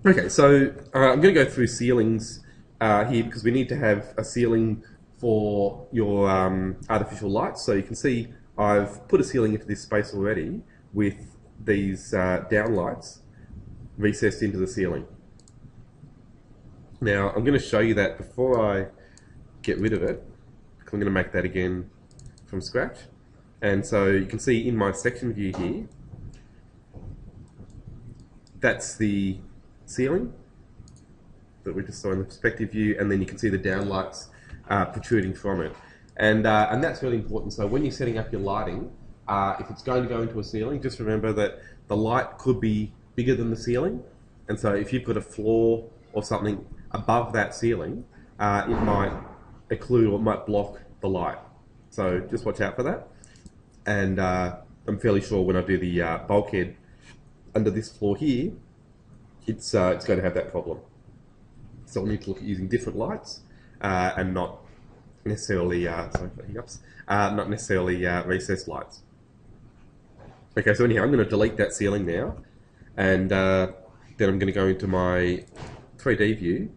Okay, so I'm going to go through ceilings here because we need to have a ceiling for your artificial lights. So you can see I've put a ceiling into this space already with these down lights recessed into the ceiling. Now I'm going to show you that before I get rid of it, because I'm going to make that again from scratch. And so you can see in my section view here, that's the ceiling that we just saw in the perspective view, and then you can see the downlights protruding from it. And that's really important. So when you're setting up your lighting, if it's going to go into a ceiling, just remember that the light could be bigger than the ceiling. And so if you've got a floor or something above that ceiling, it might occlude or it might block the light. So just watch out for that. And I'm fairly sure when I do the bulkhead under this floor here, it's going to have that problem. So we'll need to look at using different lights and not necessarily, sorry for hiccups, not necessarily recessed lights. Okay, so anyhow, I'm going to delete that ceiling now, and then I'm going to go into my 3D view,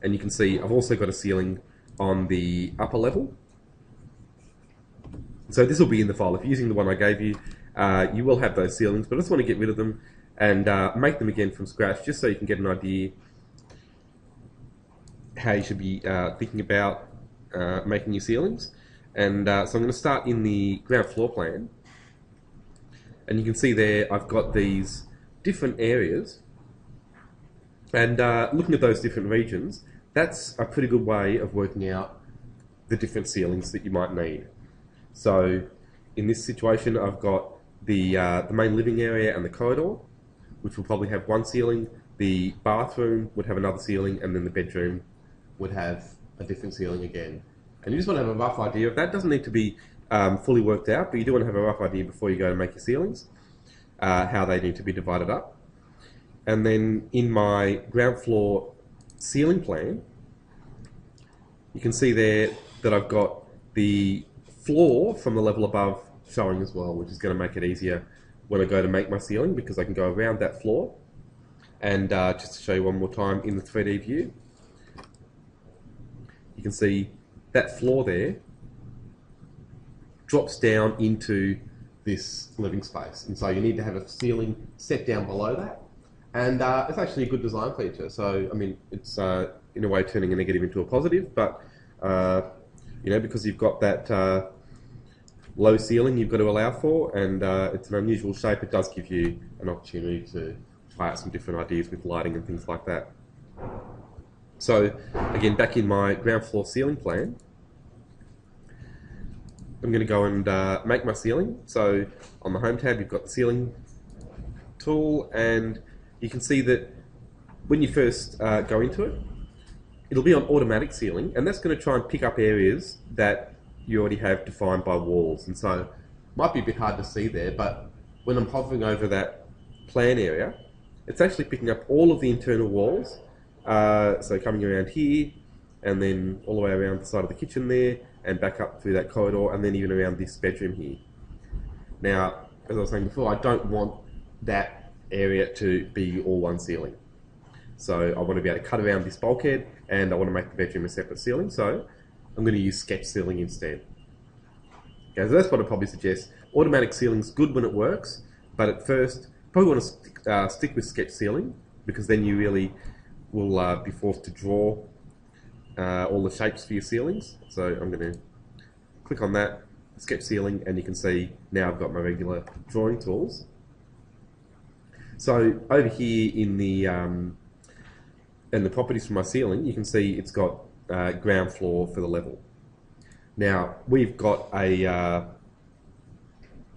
and you can see I've also got a ceiling on the upper level. So this will be in the file. If you're using the one I gave you, you will have those ceilings, but I just want to get rid of them and make them again from scratch, just so you can get an idea how you should be thinking about making your ceilings. And so I'm going to start in the ground floor plan, and you can see there I've got these different areas, and looking at those different regions, that's a pretty good way of working out the different ceilings that you might need. So in this situation, I've got the main living area and the corridor, which will probably have one ceiling. The bathroom would have another ceiling, and then the bedroom would have a different ceiling again. And you just want to have a rough idea of that. It doesn't need to be fully worked out, but you do want to have a rough idea before you go to make your ceilings, how they need to be divided up. And then in my ground floor ceiling plan, you can see there that I've got the floor from the level above showing as well, which is going to make it easier when I go to make my ceiling, because I can go around that floor. And just to show you one more time in the 3D view, you can see that floor there drops down into this living space, and so you need to have a ceiling set down below that. And it's actually a good design feature. So I mean, it's in a way turning a negative into a positive, but you know, because you've got that low ceiling you've got to allow for, and it's an unusual shape, it does give you an opportunity to try out some different ideas with lighting and things like that. So again, back in my ground floor ceiling plan, I'm going to go and make my ceiling. So on the home tab, you've got the ceiling tool, and you can see that when you first go into it, it'll be on automatic ceiling, and that's going to try and pick up areas that you already have defined by walls. And so it might be a bit hard to see there, but when I'm hovering over that plan area, it's actually picking up all of the internal walls. So coming around here, and then all the way around the side of the kitchen there, and back up through that corridor, and then even around this bedroom here. Now, as I was saying before, I don't want that area to be all one ceiling. So I want to be able to cut around this bulkhead, and I want to make the bedroom a separate ceiling, so I'm going to use sketch ceiling instead. Okay, so that's what I'd probably suggest. Automatic ceiling's good when it works, but at first, probably want to stick with sketch ceiling, because then you really will be forced to draw all the shapes for your ceilings. So I'm going to click on that, sketch ceiling, and you can see now I've got my regular drawing tools. So over here in the properties for my ceiling, you can see it's got ground floor for the level. Now we've got a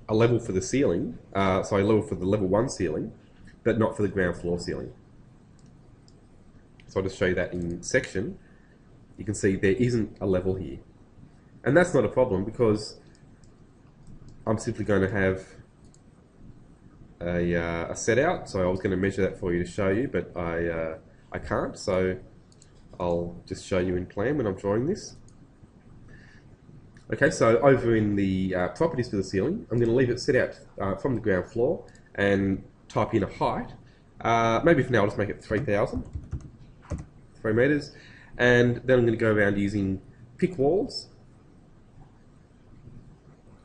level for the ceiling, sorry, a level for the level 1 ceiling, but not for the ground floor ceiling. So I'll just show you that in section. You can see there isn't a level here. And that's not a problem, because I'm simply going to have a set out. So I was going to measure that for you to show you, but I can't. So I'll just show you in plan when I'm drawing this. Okay, so over in the properties for the ceiling, I'm going to leave it set out from the ground floor and type in a height Maybe for now I'll just make it 3,000, 3 meters, and then I'm going to go around using pick walls.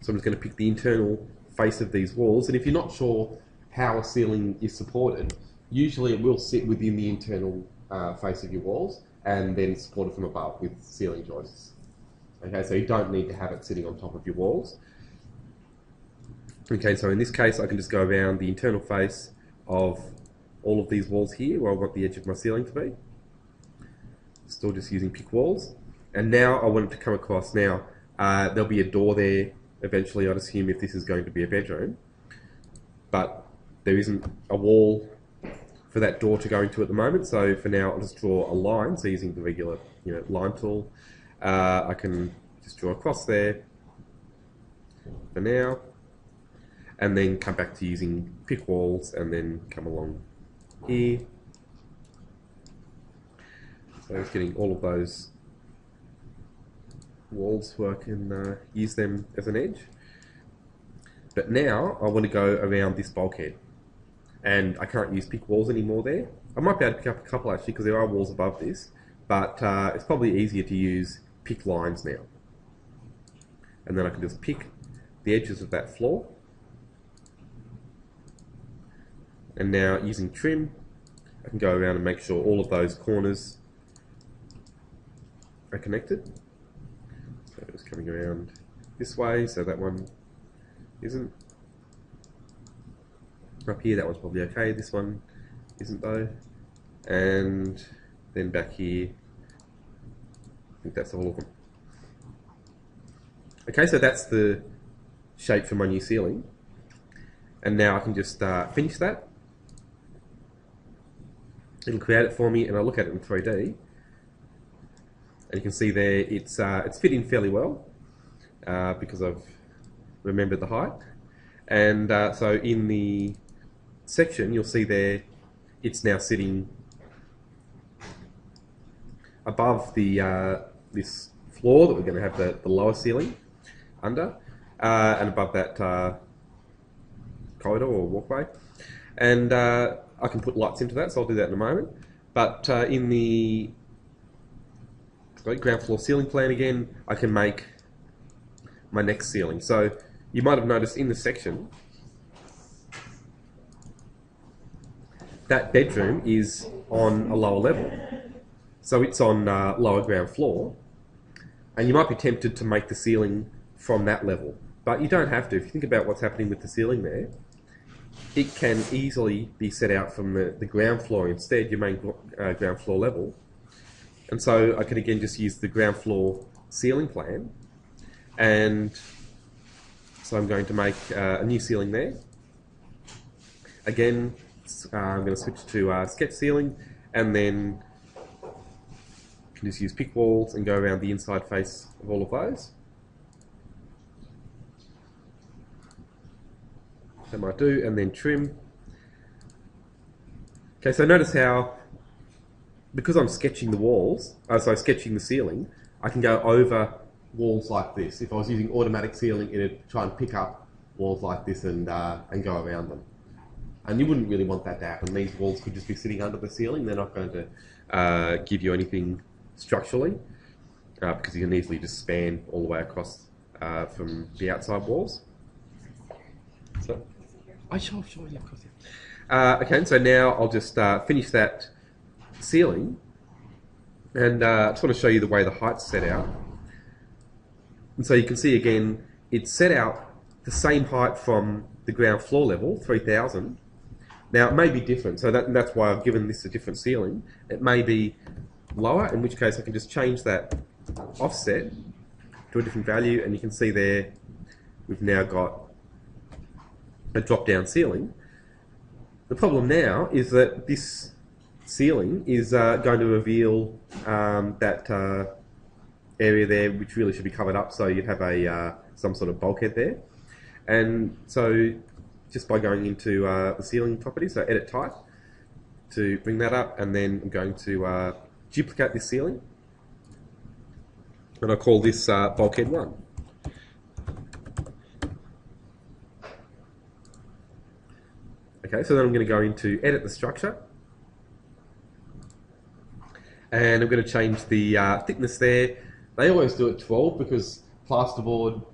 So I'm just going to pick the internal face of these walls, and if you're not sure how a ceiling is supported, usually it will sit within the internal face of your walls and then supported from above with ceiling joists. Okay, so you don't need to have it sitting on top of your walls. Okay, so in this case I can just go around the internal face of all of these walls here where I want the edge of my ceiling to be. Still just using pick walls. And now I want it to come across. Now there'll be a door there eventually, I'd assume, if this is going to be a bedroom. But there isn't a wall for that door to go into at the moment, so for now I'll just draw a line. So using the regular line tool, I can just draw across there for now, and then come back to using pick walls and then come along here. So just getting all of those walls where I can use them as an edge. But now I want to go around this bulkhead, and I can't use pick walls anymore there. I might be able to pick up a couple actually, because there are walls above this, but it's probably easier to use pick lines now. And then I can just pick the edges of that floor. And now using trim, I can go around and make sure all of those corners are connected. So just coming around this way, so that one isn't. Up here, that one's probably okay, this one isn't though. And then back here, I think that's all of them. Okay, so that's the shape for my new ceiling. And now I can just finish that. It'll create it for me, and I'll look at it in 3D. And you can see there, it's fit in fairly well because I've remembered the height. And so in the section, you'll see there, it's now sitting above the this floor that we're going to have the lower ceiling under, and above that corridor or walkway. And I can put lights into that, so I'll do that in a moment. But in the ground floor ceiling plan again, I can make my next ceiling. So you might have noticed in the section that bedroom is on a lower level. So it's on lower ground floor, and you might be tempted to make the ceiling from that level, but you don't have to. If you think about what's happening with the ceiling there, it can easily be set out from the ground floor instead, your main ground floor level. And so I can again just use the ground floor ceiling plan, and so I'm going to make a new ceiling there. Again, I'm going to switch to sketch ceiling, and then can just use pick walls and go around the inside face of all of those. That might do, and then trim. Okay, so notice how, because I'm sketching the walls, sketching the ceiling, I can go over walls like this. If I was using automatic ceiling, it'd try and pick up walls like this and go around them. And you wouldn't really want that to happen. These walls could just be sitting under the ceiling. They're not going to give you anything structurally, because you can easily just span all the way across from the outside walls. So, sure, yeah, of course, yeah. Okay, so now I'll just finish that ceiling, and I just want to show you the way the height's set out. And so you can see again, it's set out the same height from the ground floor level, 3,000. Now it may be different, so that's why I've given this a different ceiling. It may be lower, in which case I can just change that offset to a different value, and you can see there we've now got a drop-down ceiling. The problem now is that this ceiling is going to reveal that area there, which really should be covered up, so you'd have a some sort of bulkhead there. And so just by going into the ceiling properties, so edit type to bring that up, and then I'm going to duplicate this ceiling, and I'll call this bulkhead 1. Okay, so then I'm going to go into edit the structure, and I'm going to change the thickness there. They always do it 12 because plasterboard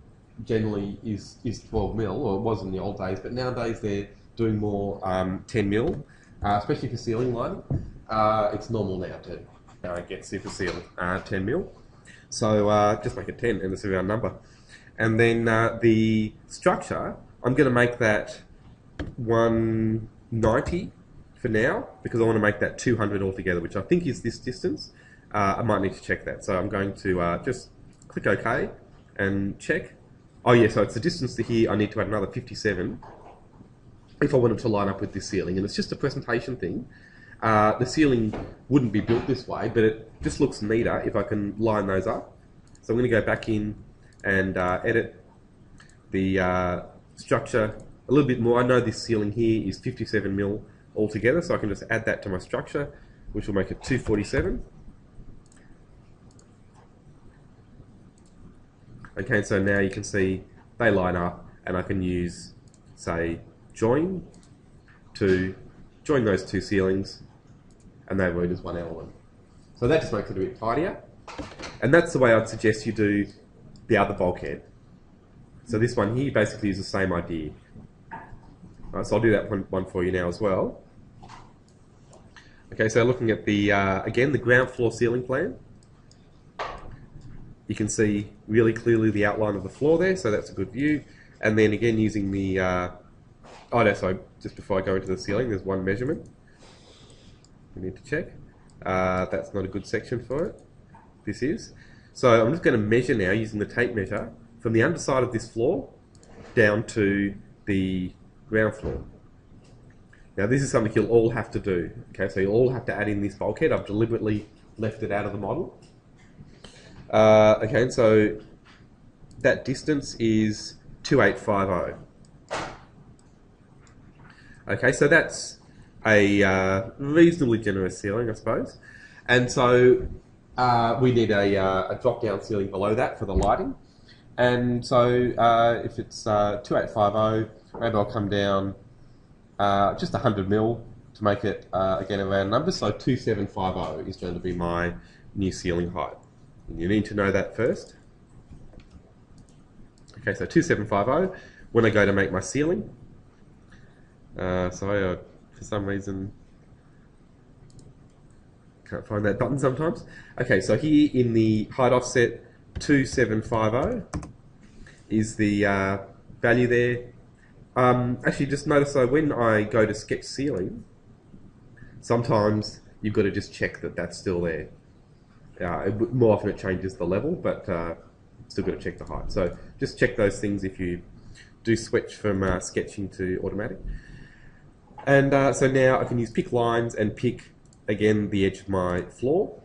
generally is 12 mil, or it was in the old days, but nowadays they're doing more 10 mil, especially for ceiling lighting. It's normal now to get super sealed 10 mil. So just make it 10 and it's a round number. And then the structure, I'm going to make that 190 for now because I want to make that 200 altogether, which I think is this distance. I might need to check that. So I'm going to just click OK and check. Oh yeah, so it's the distance to here. I need to add another 57 if I wanted to line up with this ceiling. And it's just a presentation thing. The ceiling wouldn't be built this way, but it just looks neater if I can line those up. So I'm going to go back in and edit the structure a little bit more. I know this ceiling here is 57 mil altogether, so I can just add that to my structure, which will make it 247. Okay, so now you can see they line up, and I can use, say, join to join those two ceilings, and they work as one element. So that just makes it a bit tidier. And that's the way I'd suggest you do the other bulkhead. So this one here basically is the same idea. Right, so I'll do that one for you now as well. Okay, so looking at the, again, the ground floor ceiling plan. You can see really clearly the outline of the floor there, so that's a good view. And then again using the, oh no, sorry, just before I go into the ceiling, there's one measurement we need to check. That's not a good section for it. This is. So I'm just going to measure now using the tape measure from the underside of this floor down to the ground floor. Now this is something you'll all have to do. Okay, so you'll all have to add in this bulkhead. I've deliberately left it out of the model. Okay, and so that distance is 2850. Okay, so that's a reasonably generous ceiling, I suppose. And so we need a drop-down ceiling below that for the lighting. And so if it's 2850, maybe I'll come down just 100 mil to make it, again, a round number. So 2750 is going to be my new ceiling height. And you need to know that first. Okay, so 2750. When I go to make my ceiling, sorry, for some reason, can't find that button sometimes. Okay, so here in the height offset, 2750 is the value there. Actually, just notice though, when I go to sketch ceiling, sometimes you've got to just check that that's still there. More often it changes the level, but still got to check the height. So just check those things if you do switch from sketching to automatic. And so now I can use pick lines and pick, again, the edge of my floor.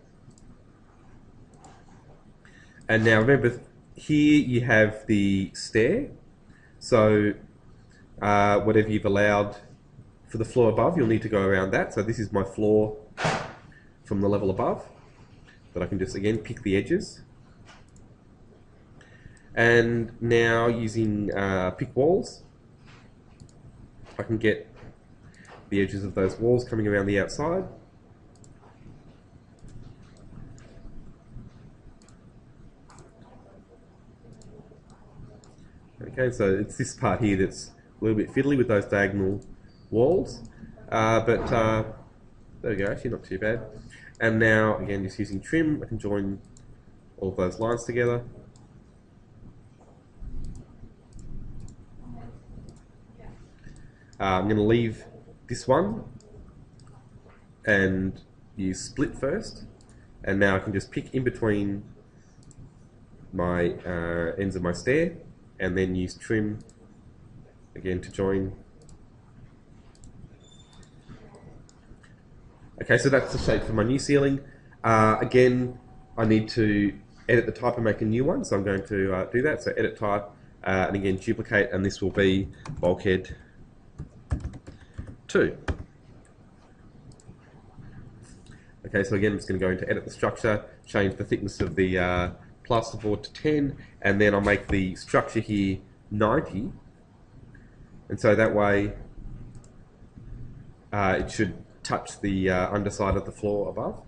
And now remember, here you have the stair. So whatever you've allowed for the floor above, you'll need to go around that. So this is my floor from the level above. But I can just, again, pick the edges. And now using pick walls, I can get the edges of those walls coming around the outside. Okay, so it's this part here that's a little bit fiddly with those diagonal walls. But there we go, actually not too bad. And now, again, just using trim, I can join all of those lines together. I'm going to leave this one and use split first. And now I can just pick in between my ends of my stair and then use trim again to join. Okay, so that's the shape for my new ceiling. Again, I need to edit the type and make a new one, so I'm going to do that. So edit type, and again duplicate, and this will be bulkhead 2. Okay, so again, I'm just going to go into edit the structure, change the thickness of the plasterboard to 10, and then I'll make the structure here 90. And so that way, it should touch the underside of the floor above.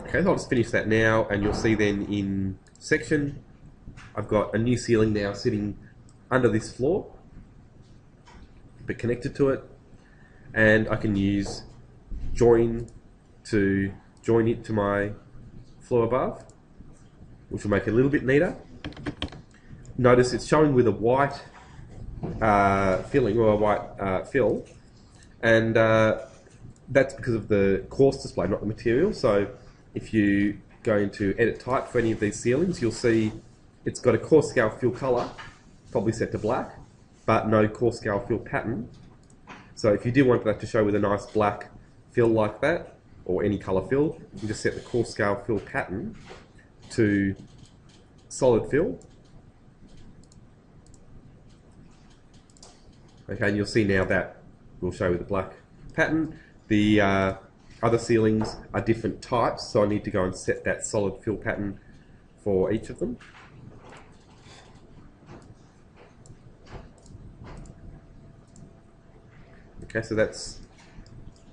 Okay, so I'll just finish that now, and you'll see then in section, I've got a new ceiling now sitting under this floor, but connected to it, and I can use join to join it to my floor above, which will make it a little bit neater. Notice it's showing with a white filling, or a white fill, and that's because of the coarse display, not the material. So if you go into edit type for any of these ceilings, you'll see it's got a coarse scale fill color, probably set to black, but no coarse scale fill pattern. So if you do want that to show with a nice black fill like that, or any color fill, you can just set the coarse scale fill pattern to solid fill. Okay, and you'll see now that will show with the black pattern. The other ceilings are different types, so I need to go and set that solid fill pattern for each of them. Okay, so that's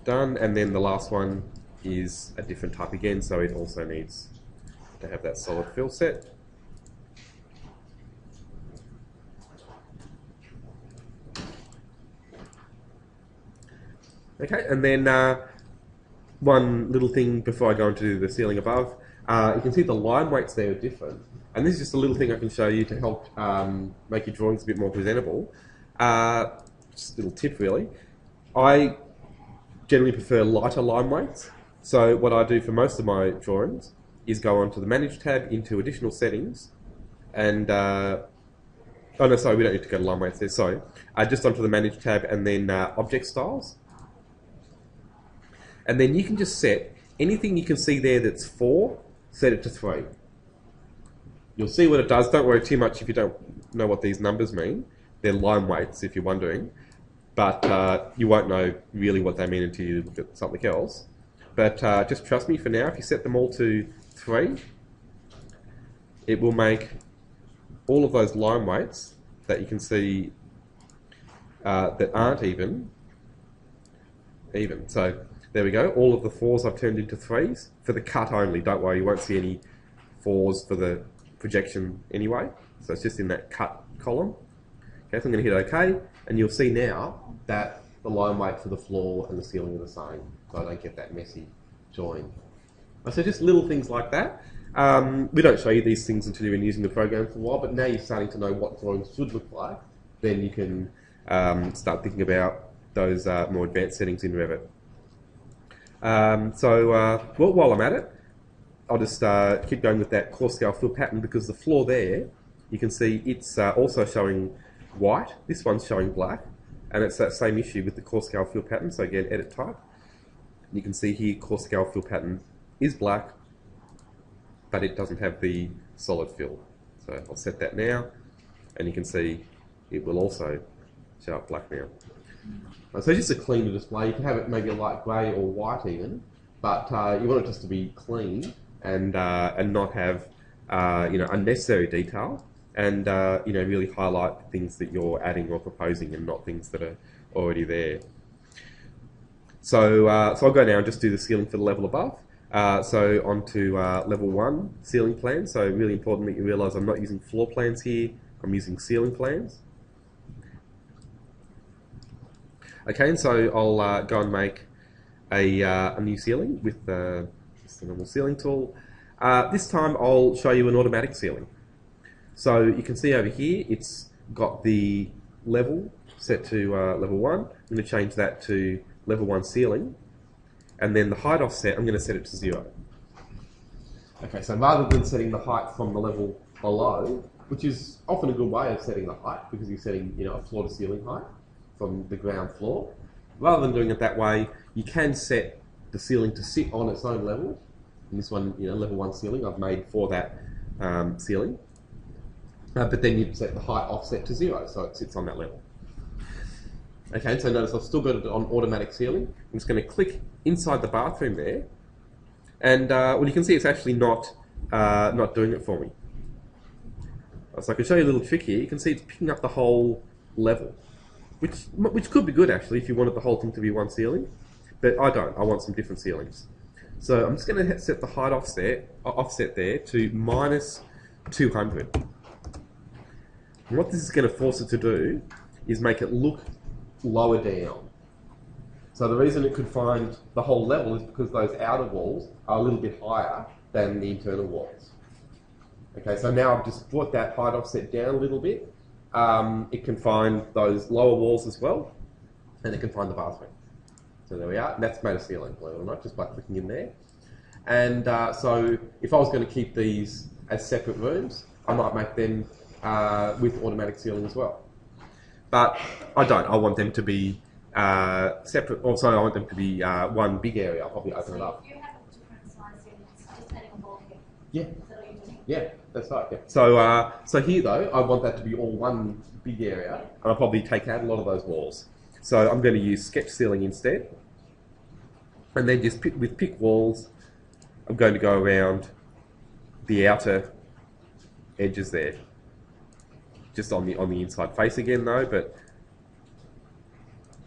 done, and then the last one is a different type again, so it also needs to have that solid fill set. Okay, and then one little thing before I go into the ceiling above, you can see the line weights there are different, and this is just a little thing I can show you to help make your drawings a bit more presentable. Just a little tip really. I generally prefer lighter line weights, so what I do for most of my drawings is go onto the Manage tab into Additional Settings, and oh no, sorry, we don't need to go to line weights there, sorry. Just onto the Manage tab and then Object Styles. And then you can just set anything you can see there that's 4, set it to 3. You'll see what it does. Don't worry too much if you don't know what these numbers mean. They're line weights if you're wondering, but you won't know really what they mean until you look at something else. But just trust me for now, if you set them all to 3, it will make all of those line weights that you can see that aren't even. So there we go, all of the 4s I've turned into 3s, for the cut only, don't worry, you won't see any 4s for the projection anyway, so it's just in that cut column. Okay, so I'm going to hit OK, and you'll see now that the line weight for the floor and the ceiling are the same, so I don't get that messy join. So just little things like that. We don't show you these things until you've been using the program for a while, but now you're starting to know what drawings should look like, then you can start thinking about those more advanced settings in Revit. Well, while I'm at it, I'll just keep going with that coarse scale fill pattern, because the floor there, you can see it's also showing white. This one's showing black, and it's that same issue with the coarse scale fill pattern. So again, edit type. You can see here coarse scale fill pattern is black, but it doesn't have the solid fill. So I'll set that now, and you can see it will also show up black now. So just a cleaner display. You can have it maybe a light grey or white even, but you want it just to be clean and not have unnecessary detail, and really highlight things that you're adding or proposing and not things that are already there. So I'll go now and just do the ceiling for the level above. So onto level 1 ceiling plan. So really important that you realise I'm not using floor plans here. I'm using ceiling plans. Okay, and so I'll go and make a new ceiling with just the normal ceiling tool. This time I'll show you an automatic ceiling. So you can see over here it's got the level set to level 1. I'm going to change that to level 1 ceiling, and then the height offset I'm going to set it to 0. Okay, so rather than setting the height from the level below, which is often a good way of setting the height because you're setting a floor to ceiling height from the ground floor. Rather than doing it that way, you can set the ceiling to sit on its own level. And this one, level 1 ceiling I've made for that ceiling. But then you set the height offset to 0, so it sits on that level. Okay, so notice I've still got it on automatic ceiling. I'm just going to click inside the bathroom there, and well, you can see it's actually not doing it for me. So I can show you a little trick here. You can see it's picking up the whole level. which could be good actually if you wanted the whole thing to be one ceiling, but I don't. I want some different ceilings. So I'm just going to set the height offset there to minus 200. And what this is going to force it to do is make it look lower down. So the reason it could find the whole level is because those outer walls are a little bit higher than the internal walls. Okay, so now I've just brought that height offset down a little bit. It can find those lower walls as well, and it can find the bathroom. So there we are, and that's made a ceiling, believe it or not, just by clicking in there. And so if I was going to keep these as separate rooms, I might make them with automatic ceiling as well. But I don't, I want them to be separate. Also, I want them to be one big area. I'll probably open it up. If you have different size ceilings, just adding a bulkhead. Yeah. Is that what you're doing? Yeah, that's right. Yeah. So here though, I want that to be all one big area, and I'll probably take out a lot of those walls. So I'm going to use sketch ceiling instead, and then just with pick walls, I'm going to go around the outer edges there, just on the inside face again though, but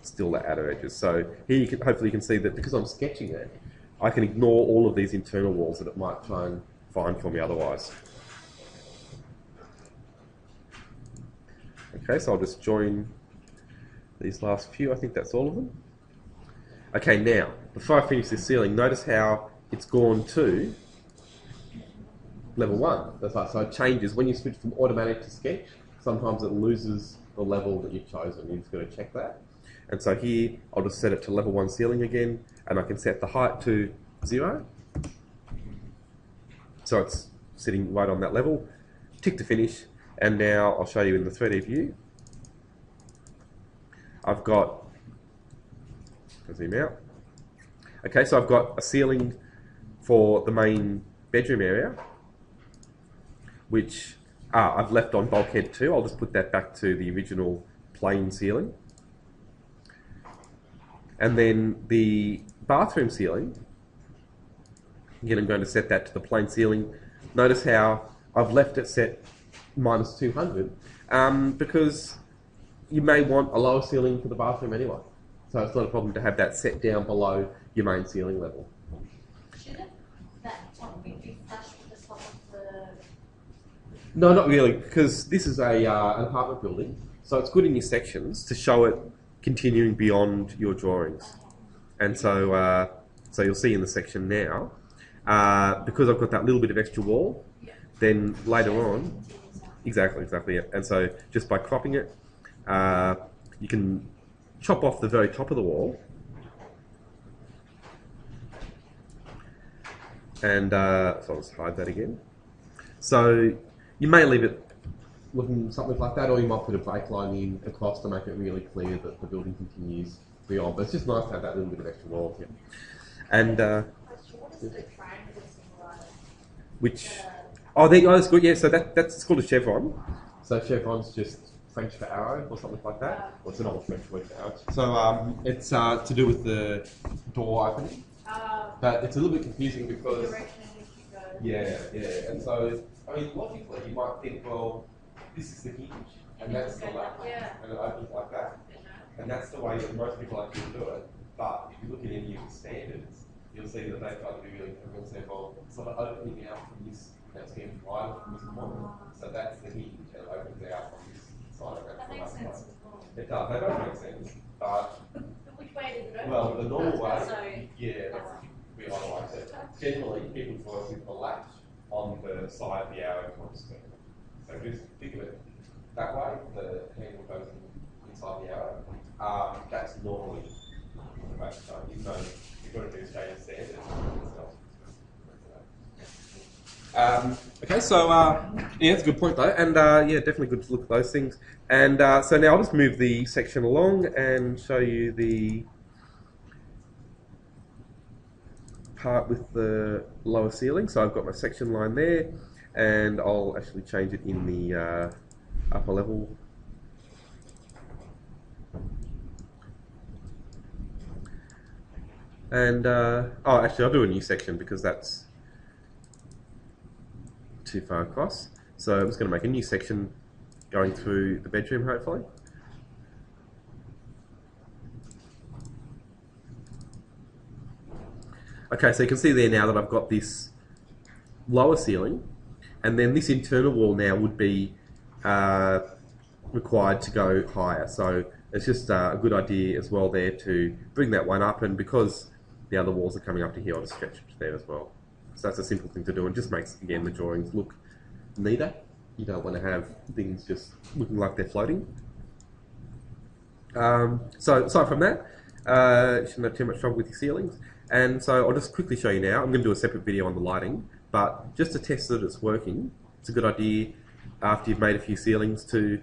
still the outer edges. So here you can hopefully you can see that because I'm sketching it, I can ignore all of these internal walls that it might try and find for me otherwise. Okay, so I'll just join these last few. I think that's all of them. Okay, now before I finish this ceiling, notice how it's gone to level 1. That's right. So it changes when you switch from automatic to sketch. Sometimes it loses the level that you've chosen. You've just got to check that. And so here, I'll just set it to level 1 ceiling again, and I can set the height to 0. So it's sitting right on that level. Tick to finish, and now I'll show you in the 3D view. I've got, I'll zoom out. Okay, so I've got a ceiling for the main bedroom area, which I've left on bulkhead 2. I'll just put that back to the original plain ceiling. And then the bathroom ceiling, again I'm going to set that to the plain ceiling. Notice how I've left it set minus 200 because you may want a lower ceiling for the bathroom anyway. So it's not a problem to have that set down below your main ceiling level. Shouldn't that top be flush with the top of the... No, not really, because this is an apartment building, so it's good in your sections to show it continuing beyond your drawings. And so so you'll see in the section now, because I've got that little bit of extra wall, then later on, exactly, yeah. And so just by cropping it, you can chop off the very top of the wall, and so I'll just hide that again. So you may leave it looking something like that, or you might put a brake line in across to make it really clear that the building continues beyond. But it's just nice to have that little bit of extra wall here. And which that's good. Yeah, so that's called a chevron. So chevron's just French for arrow or something like that. Well, it's an old French word for arrow. So it's to do with the door opening. But it's a little bit confusing because yeah, and so I mean logically you might think, well, this is the hinge and that's the lock, and it opens like that, and that's the way that most people actually do it. But if you look at any of the standards, you'll see that they try to be really clever and say, well, sort of opening out from this, that's getting wider from this point, so that's the hinge, and it opens out from this side of it. That makes sense. It does. They both make sense, but Which way does it open? well, the normal way, So, yeah, that's the other way. So generally, people work with the latch on the side of the arrow towards the screen. So just think of it that way. The handle goes inside the arrow. That's normally the way. So you've got to do Australian standards. Okay, so yeah, that's a good point though, and yeah, definitely good to look at those things. And so now I'll just move the section along and show you the part with the lower ceiling. So I've got my section line there, and I'll actually change it in the upper level. And oh, actually, I'll do a new section because that's too far across. So I'm just going to make a new section going through the bedroom, hopefully. Okay, so you can see there now that I've got this lower ceiling, and then this internal wall now would be required to go higher. So it's just a good idea as well there to bring that one up, and because the other walls are coming up to here, I'll just stretch it to there as well. So that's a simple thing to do, and just makes, again, the drawings look neater. You don't want to have things just looking like they're floating. So aside from that, you shouldn't have too much trouble with your ceilings. And so I'll just quickly show you now. I'm going to do a separate video on the lighting, but just to test that it's working, it's a good idea after you've made a few ceilings to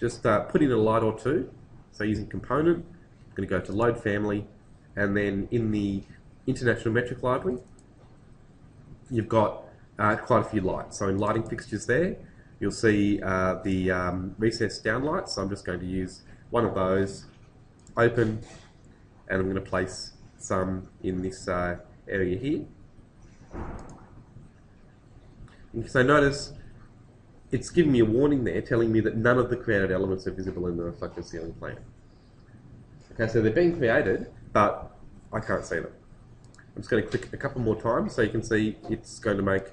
just put in a light or two. So using component, I'm going to go to load family, and then in the International Metric Library, you've got quite a few lights. So in lighting fixtures there, you'll see the recessed down lights. So I'm just going to use one of those, open, and I'm going to place some in this area here. So notice it's giving me a warning there telling me that none of the created elements are visible in the reflected ceiling plane. Okay, so they're being created, but I can't see them. I'm just going to click a couple more times so you can see it's going to make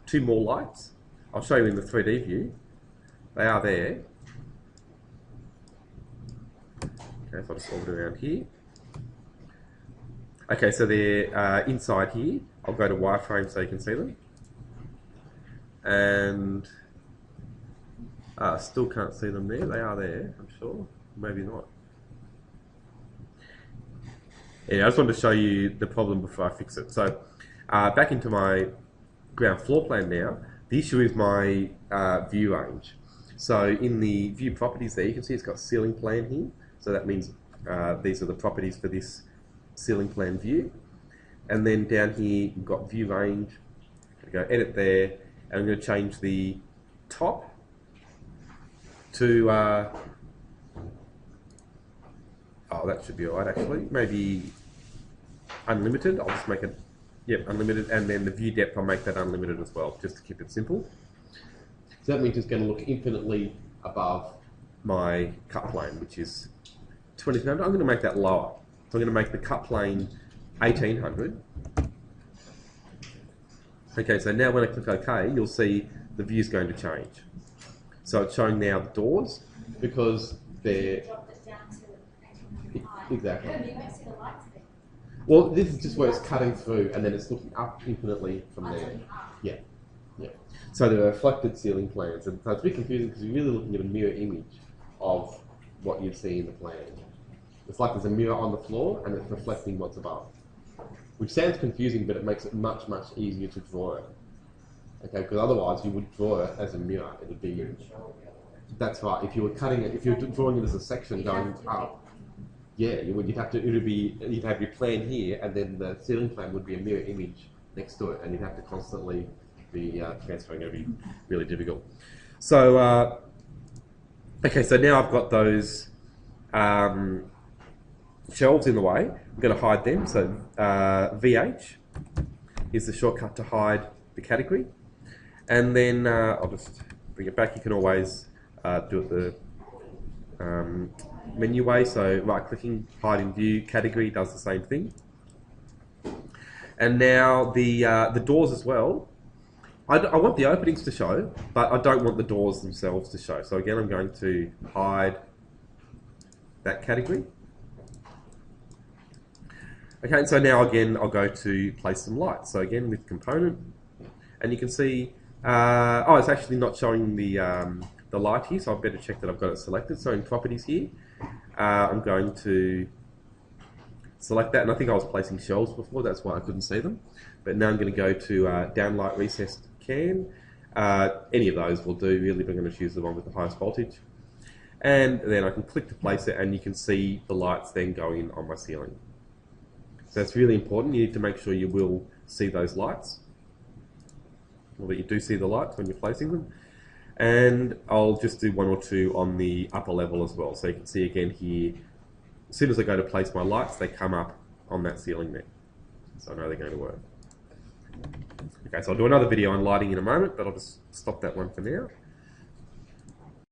two more lights. I'll show you in the 3D view. They are there. Okay, so I'll just orbit around here. Okay, so they're inside here. I'll go to wireframe so you can see them. And still can't see them there. They are there, I'm sure. Maybe not. Yeah, I just wanted to show you the problem before I fix it. So back into my ground floor plan now. The issue is my view range. So in the view properties there, you can see it's got ceiling plan here. So that means these are the properties for this ceiling plan view. And then down here, you've got view range. I'm going to go edit there, and I'm going to change the top to, oh, that should be alright actually. Maybe unlimited. I'll just make it, yep, unlimited. And then the view depth, I'll make that unlimited as well, just to keep it simple. So that means it's going to look infinitely above my cut plane, which is 2300. I'm going to make that lower. So I'm going to make the cut plane 1800. Okay, so now when I click OK, you'll see the view's going to change. So it's showing now the doors because they're... Drop this down to 1800 high. Exactly. No, but you won't see the lights there. Well, this is just where it's cutting through and then it's looking up infinitely from there. Yeah, yeah. So they're reflected ceiling plans, and so it's a bit confusing because you're really looking at a mirror image of what you'd see in the plan. It's like there's a mirror on the floor and it's reflecting what's above. Which sounds confusing, but it makes it much, much easier to draw it. Okay, because otherwise you would draw it as a mirror. It would be... That's right. If you were cutting it, if you were drawing it as a section going up, yeah, you'd have to. It would be. You'd have your plan here, and then the ceiling plan would be a mirror image next to it, and you'd have to constantly be transferring. It would be really difficult. So, okay, so now I've got those shelves in the way. I'm going to hide them. So VH is the shortcut to hide the category, and then I'll just bring it back. You can always do it the menu way. So right-clicking, hide in view, category does the same thing. And now the doors as well. I want the openings to show, but I don't want the doors themselves to show. So again, I'm going to hide that category. Okay, and so now again, I'll go to place some lights. So again, with component, and you can see, oh, it's actually not showing the light here, so I better check that I've got it selected. So in properties here, I'm going to select that, and I think I was placing shelves before, that's why I couldn't see them. But now I'm going to go to downlight recessed can. Any of those will do, really, but I'm going to choose the one with the highest voltage. And then I can click to place it, and you can see the lights then going on my ceiling. So that's really important. You need to make sure you will see those lights, or that you do see the lights when you're placing them. And I'll just do one or two on the upper level as well. So you can see again here, as soon as I go to place my lights, they come up on that ceiling there. So I know they're going to work. Okay, so I'll do another video on lighting in a moment, but I'll just stop that one for now.